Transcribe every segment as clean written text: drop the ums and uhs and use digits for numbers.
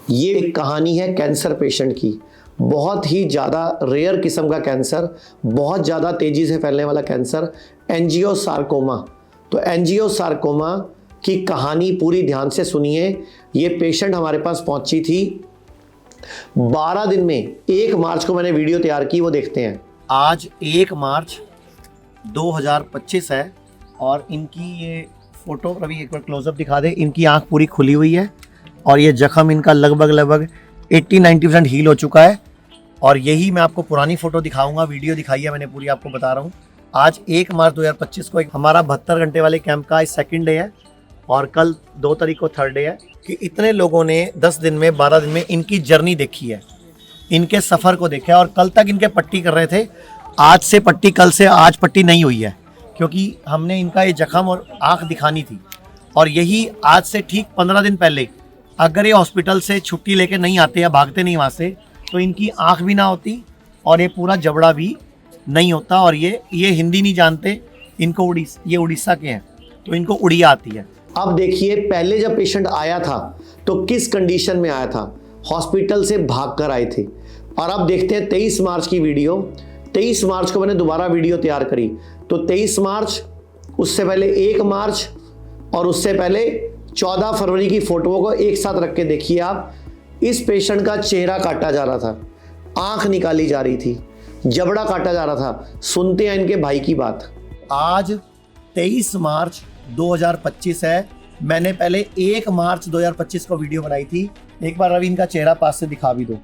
ये एक कहानी है कैंसर पेशेंट की। बहुत ही ज़्यादा रेयर किस्म का कैंसर, बहुत ज़्यादा तेज़ी से फैलने वाला कैंसर, एंजियोसार्कोमा। तो एंजियोसार्कोमा की कहानी पूरी ध्यान से सुनिए। ये पेशेंट हमारे पास पहुंची थी 12 दिन में। 1 मार्च को मैंने वीडियो तैयार की, वो देखते हैं। आज 1 मार्च 2025 है और इनकी ये फोटो अभी एक बार क्लोजअप दिखा दे। इनकी आंख पूरी खुली हुई है और ये जख्म इनका लगभग 80-90% हील हो चुका है। और यही मैं आपको पुरानी फोटो दिखाऊंगा, वीडियो दिखाई है मैंने पूरी, आपको बता रहा हूँ। आज 1 मार्च 2025 को हमारा 72 घंटे वाले कैंप का 2nd डे है और कल 2 तारीख को 3rd डे है। कि इतने लोगों ने 10 दिन में 12 दिन में इनकी जर्नी देखी है, इनके सफ़र को देखा है। और कल तक इनके पट्टी कर रहे थे, आज से पट्टी, कल से आज पट्टी नहीं हुई है क्योंकि हमने इनका ये जख्म और आँख दिखानी थी। और यही आज से ठीक 15 दिन पहले अगर ये हॉस्पिटल से छुट्टी लेके नहीं आते या भागते नहीं वहाँ से, तो इनकी आँख भी ना होती और ये पूरा जबड़ा भी नहीं होता। और ये हिंदी नहीं जानते, इनको ये उड़ीसा के हैं तो इनको उड़िया आती है। अब देखिए, पहले जब पेशेंट आया था तो किस कंडीशन में आया था, हॉस्पिटल से भाग कर आए थे। और अब देखते हैं 23 मार्च की वीडियो। 23 मार्च को मैंने दोबारा वीडियो तैयार करी। तो 23 मार्च, उससे पहले 1 मार्च और उससे पहले 14 फरवरी की फोटोओं को एक साथ रख के देखिए आप। इस पेशेंट का चेहरा काटा जा रहा था, आंख निकाली जा रही थी, जबड़ा काटा जा रहा था। सुनते हैं इनके भाई की बात। आज 23 मार्च 2025 है। मैंने पहले 1 मार्च 2025 को वीडियो बनाई थी। एक बार रवि इनका चेहरा पास से दिखा भी दो।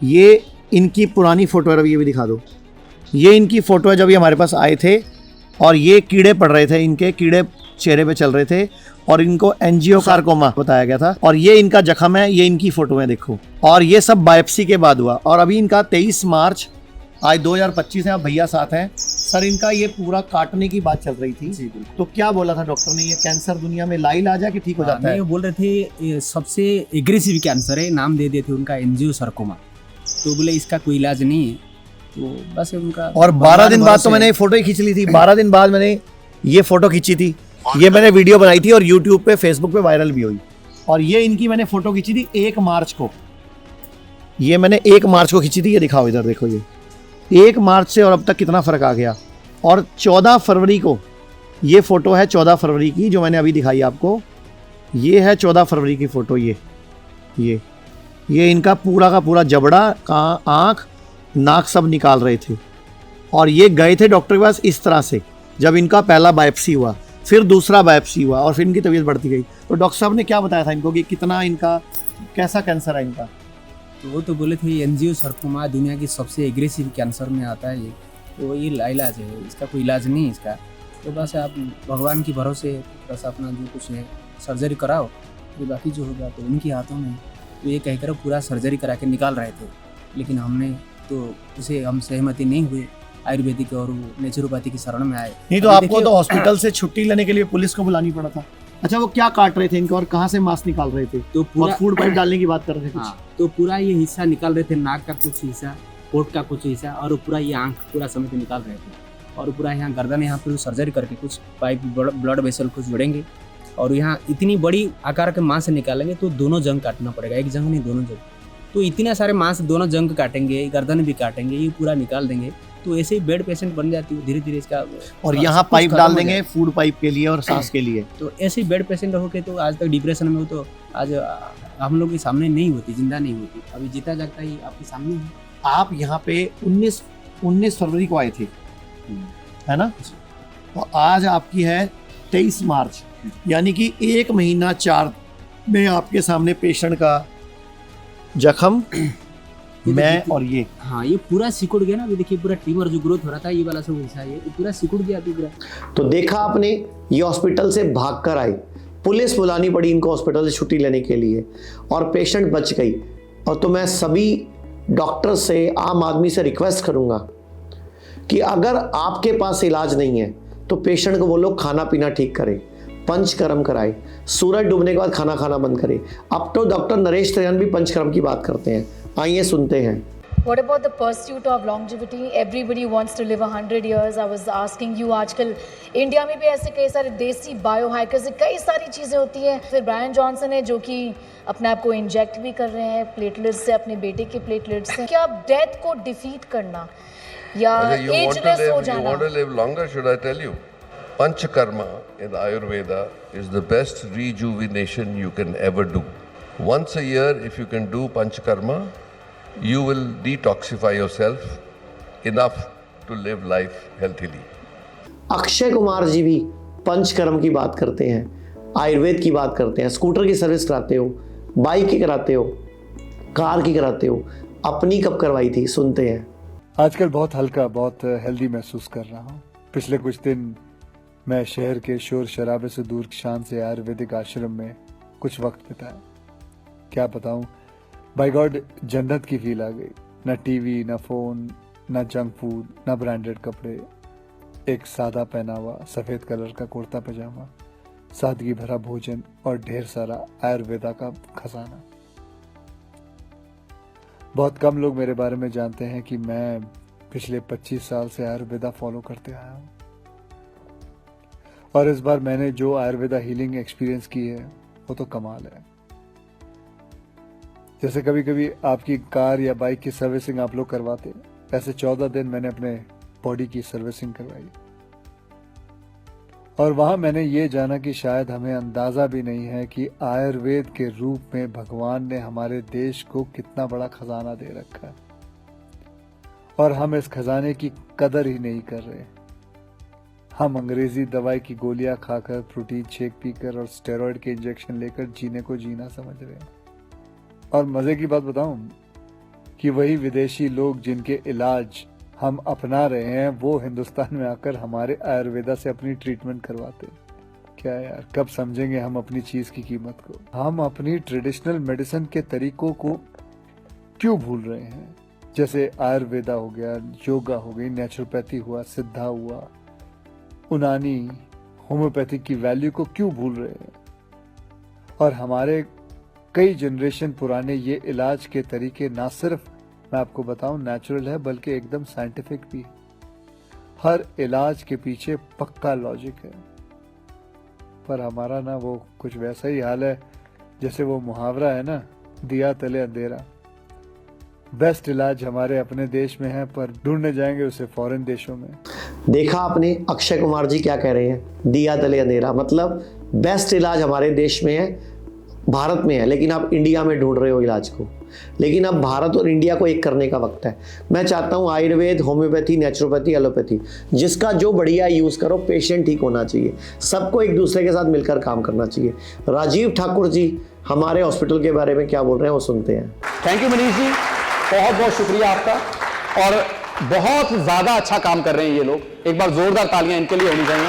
ये इनकी पुरानी फोटो है, रवि ये भी दिखा दो। ये इनकी फोटो है जब ये हमारे पास आए थे और ये कीड़े पड़ रहे थे, इनके कीड़े चेहरे पे चल रहे थे और इनको एंजियोसार्कोमा बताया गया था। और ये इनका जख्म है, ये इनकी फोटो है देखो। और ये सब बायोप्सी के बाद हुआ। और अभी इनका 23 मार्च आज 2025 है। भैया साथ हैं सर। इनका ये पूरा काटने की बात चल रही थी, तो क्या बोला था डॉक्टर ने, ये कैंसर दुनिया में लाइलाज है कि ठीक हो जाता है? ये बोल रहे थे ये सबसे एग्रेसिव कैंसर है, नाम दे दिए थे उनका एंजियोसार्कोमा। तो बोले इसका कोई इलाज नहीं है, तो बस उनका। और 12 दिन बाद तो मैंने फोटो ही खींच ली थी। 12 दिन बाद मैंने ये फोटो खींची थी, ये मैंने वीडियो बनाई थी और यूट्यूब पे, फेसबुक पे वायरल भी हुई। और ये इनकी मैंने फोटो खींची थी 1 मार्च को। ये मैंने 1 मार्च को खींची थी, ये दिखाओ इधर देखो। ये 1 मार्च से और अब तक कितना फ़र्क आ गया। और 14 फरवरी को ये फ़ोटो है, 14 फरवरी की जो मैंने अभी दिखाई आपको। ये है 14 फरवरी की फ़ोटो। ये इनका पूरा का पूरा जबड़ा का, आँख, नाक सब निकाल रहे थे। और ये गए थे डॉक्टर के पास इस तरह से, जब इनका पहला बायोप्सी हुआ, फिर दूसरा बायोप्सी हुआ और फिर इनकी तबीयत बढ़ती गई। तो डॉक्टर साहब ने क्या बताया था इनको कि कितना इनका, कैसा कैंसर है इनका? तो वो तो बोले थे एंजियोसार्कोमा दुनिया की सबसे एग्रेसिव कैंसर में आता है ये, तो ये इलाज है, इसका कोई इलाज नहीं है इसका। तो बस आप भगवान के भरोसे बस अपना जो कुछ है सर्जरी कराओ, फिर बाकी जो होगा तो उनके हाथों में। तो ये कहकर पूरा सर्जरी करा के निकाल रहे थे, लेकिन हमने तो उसे हम सहमति नहीं हुए, आयुर्वेदिक और नेचुरोपैथी की शरण में आए। नहीं तो आपको तो हॉस्पिटल से छुट्टी लेने के लिए पुलिस को बुलानी पड़ा था। अच्छा, वो क्या काट रहे थे इनको और कहाँ से मांस निकाल रहे थे? तो पूरा फूड पाइप डालने की बात कर रहे थे कुछ। तो पूरा ये हिस्सा निकाल रहे थे, नाक का कुछ हिस्सा, होठ का कुछ हिस्सा, और पूरा ये आंख पूरा समेत निकाल रहे थे। और पूरा यहाँ गर्दन, यहाँ पर सर्जरी करके कुछ पाइप, ब्लड वेसल कुछ जोड़ेंगे और यहाँ इतनी बड़ी आकार के मांस निकालेंगे तो दोनों जंग काटना पड़ेगा, एक जंग नहीं दोनों जंग। तो इतने सारे मांस दोनों जंग काटेंगे, गर्दन भी काटेंगे, ये पूरा निकाल देंगे। तो ऐसे ही बेड पेशेंट बन जाती है धीरे धीरे इसका। और यहाँ पाइप डाल देंगे फूड पाइप के लिए और सांस के लिए। तो ऐसे ही बेड पेशेंट होके तो आज तक डिप्रेशन में हो, तो आज हम लोग के सामने नहीं होती, जिंदा नहीं होती। अभी जीता जागता ही आपके सामने है। आप यहाँ पे 19 फरवरी को आए थे, है ना? तो आज आपकी है 23 मार्च, यानी कि 1 महीना 4 में आपके सामने पेशेंट का जख्म, मैं और ये। हाँ, ये पूरा सिकुड़ गया ना। अभी देखिए पूरा ट्यूमर जो ग्रोथ हो रहा था ये वाला सब हिस्सा, ये पूरा सिकुड़ गया अभी पूरा। तो देखा आपने, ये हॉस्पिटल से भाग कर आए, पुलिस बुलानी पड़ी इनको हॉस्पिटल से छुट्टी लेने के लिए और पेशेंट बच गई। और तो मैं सभी डॉक्टर से, आम आदमी से रिक्वेस्ट करूंगा कि अगर आपके पास इलाज नहीं है तो पेशेंट को बोलो खाना पीना ठीक करे, पंचकर्म कराए, सूरज डूबने के बाद खाना खाना बंद करे। अब तो डॉक्टर नरेश त्रियान भी पंचकर्म की बात करते हैं, आइए सुनते हैं। What about the pursuit of longevity? Everybody wants to live 100 years. I was asking you, आजकल इंडिया में भी ऐसे कई सारे देसी बायोहैकर्स, कई सारी चीज़ें होती हैं. फिर ब्रायन जॉनसन है जो कि अपने आप को इंजेक्ट भी कर रहे हैं प्लेटलेट्स से, अपने बेटे के प्लेटलेट्स से. क्या डेथ को डिफीट करना या एजलेस हो जाना? You want to live longer, should I tell you? Panchakarma in Ayurveda is the best rejuvenation you can ever do. Once a year, if you can do Panchakarma, you will detoxify yourself enough to live life healthily. Akshay Kumar ji भी पंचकर्म की बात करते हैं, आयुर्वेद की बात करते हैं. Scooter की सर्विस कराते हो, बाइक की कराते हो, कार की कराते हो, अपनी कब करवाई थी? सुनते हैं. आजकल बहुत हल्का, बहुत हेल्दी महसूस कर रहा हूँ. पिछले कुछ दिन मैं शहर के शोर शराबे से दूर शांत से आयुर्वेदिक आश्रम में कुछ वक्त बिताया. क्या बताऊँ, बाय गॉड जन्नत की फील आ गई. न टीवी, न फोन, न जंक फूड, न ब्रांडेड कपड़े. एक सादा पहनावा, सफेद कलर का कुर्ता पजामा, सादगी भरा भोजन और ढेर सारा आयुर्वेदा का खजाना. बहुत कम लोग मेरे बारे में जानते हैं कि मैं पिछले 25 साल से आयुर्वेदा फॉलो करते आया हूँ. और इस बार मैंने जो आयुर्वेदा हीलिंग एक्सपीरियंस की है वो तो कमाल है. जैसे कभी कभी आपकी कार या बाइक की सर्विसिंग आप लोग करवाते हैं, ऐसे 14 दिन मैंने अपने बॉडी की सर्विसिंग करवाई. और वहां मैंने ये जाना कि शायद हमें अंदाजा भी नहीं है कि आयुर्वेद के रूप में भगवान ने हमारे देश को कितना बड़ा खजाना दे रखा है और हम इस खजाने की कदर ही नहीं कर रहे. हम अंग्रेजी दवाई की गोलियां खाकर, प्रोटीन शेक पीकर और स्टेरॉइड के इंजेक्शन लेकर जीने को जीना समझ रहे हैं. और मजे की बात बताऊं कि वही विदेशी लोग जिनके इलाज हम अपना रहे हैं वो हिंदुस्तान में आकर हमारे आयुर्वेदा से अपनी ट्रीटमेंट करवाते. क्या यार, कब समझेंगे हम अपनी चीज की कीमत को? हम अपनी ट्रेडिशनल मेडिसिन के तरीकों को क्यों भूल रहे हैं? जैसे आयुर्वेदा हो गया, योगा हो गई, नेचुरोपैथी हुआ, सिद्धा हुआ, उनानी, होम्योपैथी की वैल्यू को क्यों भूल रहे हैं? और हमारे कई जनरेशन पुराने ये इलाज के तरीके ना सिर्फ, मैं आपको बताऊं, नेचुरल है बल्कि एकदम साइंटिफिक भी है. हर इलाज के पीछे पक्का लॉजिक है. पर हमारा ना वो कुछ वैसा ही हाल है जैसे वो मुहावरा है ना, दिया तले अंधेरा. बेस्ट इलाज हमारे अपने देश में है पर ढूंढने जाएंगे उसे फॉरेन देशों में. देखा आपने अक्षय कुमार जी क्या कह रहे हैं, दिया तले अंधेरा. मतलब बेस्ट इलाज हमारे देश में है, भारत में है, लेकिन आप इंडिया में ढूंढ रहे हो इलाज को. लेकिन अब भारत और इंडिया को एक करने का वक्त है. मैं चाहता हूं आयुर्वेद, होम्योपैथी, नेचुरोपैथी, एलोपैथी, जिसका जो बढ़िया यूज़ करो, पेशेंट ठीक होना चाहिए. सबको एक दूसरे के साथ मिलकर काम करना चाहिए. राजीव ठाकुर जी हमारे हॉस्पिटल के बारे में क्या बोल रहे हैं वो सुनते हैं. थैंक यू मनीष जी, बहुत बहुत शुक्रिया आपका. और बहुत ज़्यादा अच्छा काम कर रहे हैं ये लोग. एक बार जोरदार तालियां इनके लिए होनी चाहिए.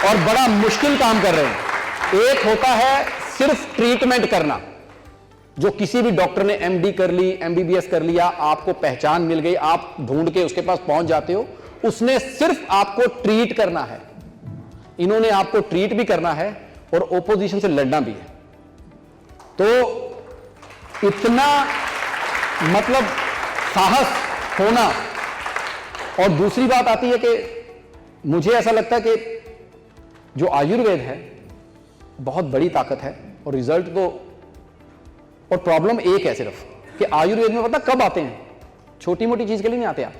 और बड़ा मुश्किल काम कर रहे हैं. एक होता है सिर्फ ट्रीटमेंट करना, जो किसी भी डॉक्टर ने एमडी कर ली, एमबीबीएस कर लिया, आपको पहचान मिल गई, आप ढूंढ के उसके पास पहुंच जाते हो. उसने सिर्फ आपको ट्रीट करना है. इन्होंने आपको ट्रीट भी करना है और ओपोजिशन से लड़ना भी है. तो इतना मतलब साहस होना. और दूसरी बात आती है कि मुझे ऐसा लगता है कि जो आयुर्वेद है बहुत बड़ी ताकत है और रिजल्ट तो, और प्रॉब्लम एक है सिर्फ कि आयुर्वेद में पता कब आते हैं? छोटी मोटी चीज के लिए नहीं आते आप.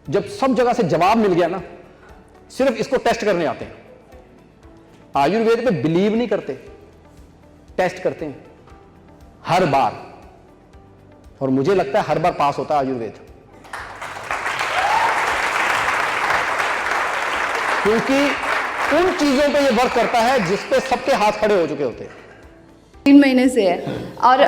जब सब जगह से जवाब मिल गया ना, सिर्फ इसको टेस्ट करने आते हैं. आयुर्वेद पे बिलीव नहीं करते, टेस्ट करते हैं हर बार. और मुझे लगता है हर बार पास होता है आयुर्वेद, क्योंकि उन चीजों पे ये वर्क करता है जिस पे सबके हाथ खड़े हो चुके होते हैं. 3 महीने से है. और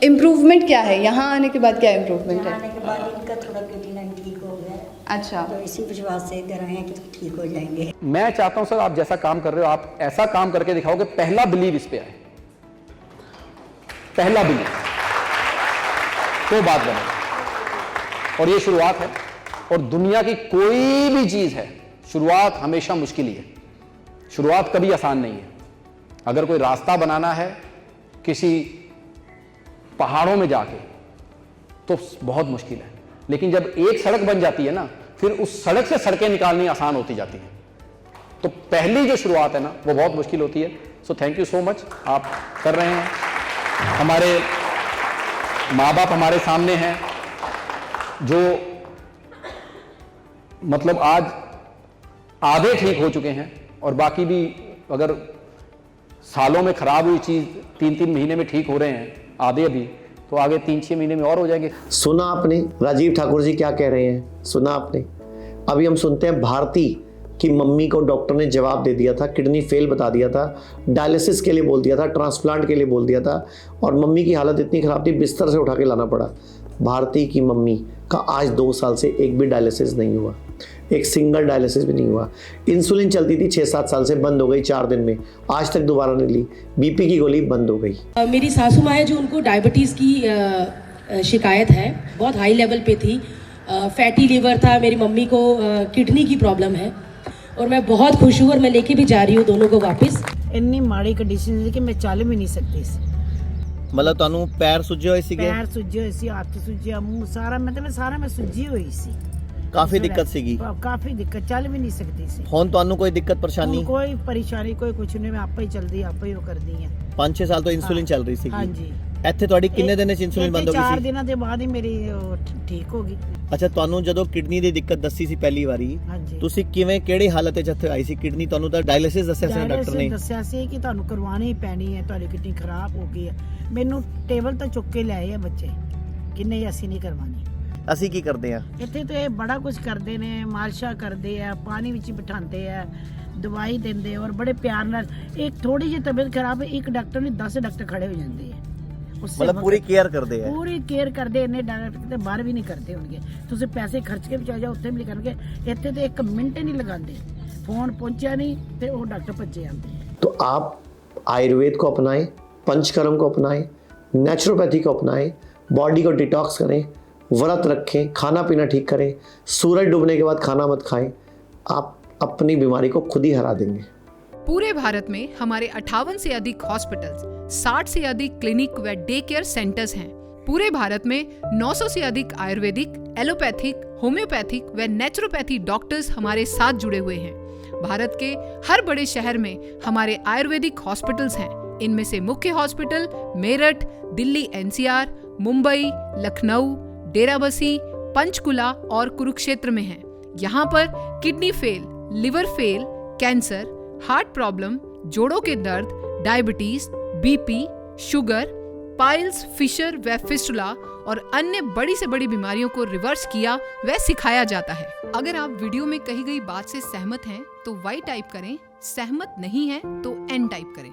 इम्प्रूवमेंट क्या है? यहाँ आने के बाद क्या इम्प्रूवमेंट है? आने के बाद इनका थोड़ा प्रोटीन ठीक हो गया. अच्छा, तो इसी विश्वास से घर आए हैं कि ठीक हो जाएंगे. मैं चाहता हूं सर, आप जैसा काम कर रहे हो, आप ऐसा काम करके दिखाओ कि पहला बिलीव इस पे आए. पहला बिलीव तो बात बने. और ये शुरुआत है. और दुनिया की कोई भी चीज है, शुरुआत हमेशा मुश्किल ही है. शुरुआत कभी आसान नहीं है. अगर कोई रास्ता बनाना है किसी पहाड़ों में जाके, तो बहुत मुश्किल है। लेकिन जब एक सड़क बन जाती है ना, फिर उस सड़क से सड़कें निकालनी आसान होती जाती हैं। तो पहली जो शुरुआत है ना, वो बहुत मुश्किल होती है। So thank you so much, आप कर रहे हैं। हमारे माँ बाप हमारे सामने हैं, जो मतलब आज आधे ठीक हो चुके हैं, और बाकी भी अगर सालों में खराब हुई चीज 3-3 महीने में ठीक हो रहे हैं आधे अभी, तो आगे 3-6 महीने में और हो जाएंगे। सुना आपने राजीव ठाकुर जी क्या कह रहे हैं? सुना आपने? अभी हम सुनते हैं भारती की मम्मी को डॉक्टर ने जवाब दे दिया था, किडनी फेल बता दिया था, डायलिसिस के लिए बोल दिया था, ट्रांसप्लांट के लिए बोल दिया था, और मम्मी की हालत इतनी खराब थी बिस्तर से उठा के लाना पड़ा। भारती की मम्मी का आज 2 साल से एक भी डायलिसिस नहीं हुआ, एक सिंगल डायलिसिस भी नहीं हुआ। इंसुलिन चलती थी 6-7 साल से, बंद हो गई 4 दिन में, आज तक दोबारा नहीं ली। बीपी की गोली बंद हो गई। मेरी सासू माँ है जो, उनको डायबिटीज़ की शिकायत है, बहुत हाई लेवल पे थी, फैटी लीवर था। मेरी मम्मी को किडनी की प्रॉब्लम है, और मैं बहुत खुश हूँ, और मैं लेके भी जा रही हूँ दोनों को वापस। ਇੰਨੀ ਮਾੜੀ ਕੰਡੀਸ਼ਨ ਸੀ ਕਿ ਮੈਂ ਚੱਲ ਵੀ ਨਹੀਂ ਸਕਦੀ ਸੀ। ਮਤਲਬ ਤੁਹਾਨੂੰ ਪੈਰ ਸੁੱਜੇ ਹੋਏ ਸੀਗੇ? ਪੈਰ ਸੁੱਜੇ ਹੋਏ ਸੀ, ਹੱਥ ਸੁੱਜਿਆ, ਮੂੰਹ ਸਾਰਾ, ਮੈਂ ਸੁੱਜੀ ਹੋਈ ਸੀ। ਕਾਫੀ ਦਿੱਕਤ ਸੀਗੀ? ਕਾਫੀ ਦਿੱਕਤ, ਚੱਲ ਵੀ ਨਹੀਂ ਸਕਦੀ ਸੀ। ਹੁਣ ਤੁਹਾਨੂੰ ਕੋਈ ਦਿੱਕਤ ਪਰੇਸ਼ਾਨੀ? ਕੋਈ ਪਰੇਸ਼ਾਨੀ, ਕੋਈ ਕੁਛ ਨਹੀਂ, ਮੈਂ ਆਪੇ ਹੀ ਚਲਦੀ, ਆਪੇ ਹੀ ਉਹ ਕਰਦੀ ਆ। 5-6 ਸਾਲ ਤੋਂ ਇਨਸੂਲਿਨ ਚੱਲ ਰਹੀ ਸੀਗੀ? ਹਾਂਜੀ। ਇੱਥੇ ਤੁਹਾਡੀ ਕਿੰਨੇ ਦਿਨ 'ਚ ਇਨਸੂਲਿਨ ਬੰਦ ਹੋ ਗਈ ਸੀ? 4 ਦਿਨਾਂ ਦੇ ਬਾਅਦ ਹੀ ਮੇਰੀ ਠੀਕ ਹੋ ਗਈ। ਅੱਛਾ, ਤੁਹਾਨੂੰ ਜਦੋਂ ਕਿਡਨੀ ਦੀ ਦਿੱਕਤ ਦੱਸੀ ਸੀ ਪਹਿਲੀ ਵਾਰੀ, ਹਾਂਜੀ, ਤੁਸੀਂ ਕਿਵੇਂ, ਕਿਹੜੀ ਹਾਲਤ 'ਚ ਇੱਥੇ ਆਈ ਸੀ? ਕਿਡਨੀ ਤੁਹਾਨੂੰ ਤਾਂ ਡਾਇਲਿਸਿਸ ਦੱਸਿਆ ਸੀ ਡਾਕਟਰ ਨੇ? ਦੱਸਿਆ ਸੀ ਕਿ ਤੁਹਾਨੂੰ ਕਰਵਾਉਣੀ ਹੀ ਪੈਣੀ ਹੈ, ਤੁਹਾਡੀ ਕਿਡਨੀ ਖਰਾਬ ਹੋ ਗਈ ਹੈ। ਮੈਨੂੰ ਟੇਬਲ ਤੋਂ ਚੁੱਕ ਕੇ ਲਿਆਏ ਆ ਬੱਚੇ ਕਿ ਨਹੀਂ ਅਸੀਂ ਨਹੀਂ ਕਰਵਾਉਣੀ। ਅਸੀਂ ਕੀ ਕਰਦੇ ਆ ਇੱਥੇ ਤੇ ਬੜਾ ਕੁਝ ਕਰਦੇ ਨੇ, ਮਾਲਸ਼ਾ ਕਰਦੇ ਆ, ਪਾਣੀ ਵਿੱਚ ਬਿਠਾਉਂਦੇ ਆ, ਦਵਾਈ ਦਿੰਦੇ, ਔਰ ਬੜੇ ਪਿਆਰ ਨਾਲ। ਇੱਕ ਥੋੜੀ ਜਿਹੀ ਤਬੀਅਤ ਖਰਾਬ ਹੈ, ਇੱਕ ਡਾਕਟਰ ਨਹੀਂ 10 ਡਾਕਟਰ ਖੜੇ ਹੋ ਜਾਂਦੇ ਆ। ਮਤਲਬ ਪੂਰੀ ਕੇਅਰ ਕਰਦੇ ਆ? ਪੂਰੀ ਕੇਅਰ ਕਰਦੇ। ਇੰਨੇ ਡਾਕਟਰ ਤੇ ਬਾਹਰ ਵੀ ਨਹੀਂ ਕਰਦੇ ਹੋਣਗੇ, ਤੁਸੀਂ ਪੈਸੇ ਖਰਚ ਕੇ ਵੀ ਚਲੇ ਜਾਓ, ਉੱਥੇ ਵੀ ਨਹੀਂ ਕਰਨਗੇ। ਇੱਥੇ ਤੇ 1 ਮਿੰਟ ਹੀ ਨਹੀਂ ਲਗਾਉਂਦੇ, फोन पहुंचा नहीं तो वो डॉक्टर भज्जे आते हैं। तो आप आयुर्वेद को अपनाएं, पंचकर्म को अपनाएं, नेचुरोपैथी को अपनाएं, बॉडी को डिटॉक्स करें, व्रत रखें, खाना पीना ठीक करें, सूरज डूबने के बाद खाना मत खाएं, आप अपनी बीमारी को खुद ही हरा देंगे। पूरे भारत में हमारे 58 से अधिक हॉस्पिटल्स, 60 से अधिक क्लिनिक व डे केयर सेंटर्स हैं। पूरे भारत में 900 से अधिक आयुर्वेदिक, एलोपैथिक, होम्योपैथिक व नेचुरोपैथी डॉक्टर्स हमारे साथ जुड़े हुए हैं। भारत के हर बड़े शहर में हमारे आयुर्वेदिक हॉस्पिटल्स हैं। इनमें से मुख्य हॉस्पिटल मेरठ, दिल्ली NCR, मुंबई, लखनऊ, डेराबसी, पंचकुला और कुरुक्षेत्र में हैं। यहाँ पर kidney fail, liver fail, cancer, heart problem, जोड़ों के दर्द, diabetes, BP, sugar, piles, fissure व फिस्टुला और अन्य बड़ी से बड़ी बीमारियों को रिवर्स किया व सिखाया जाता है। अगर आप वीडियो में कही गई बात से सहमत हैं तो Y टाइप करें, सहमत नहीं हैं तो N टाइप करें।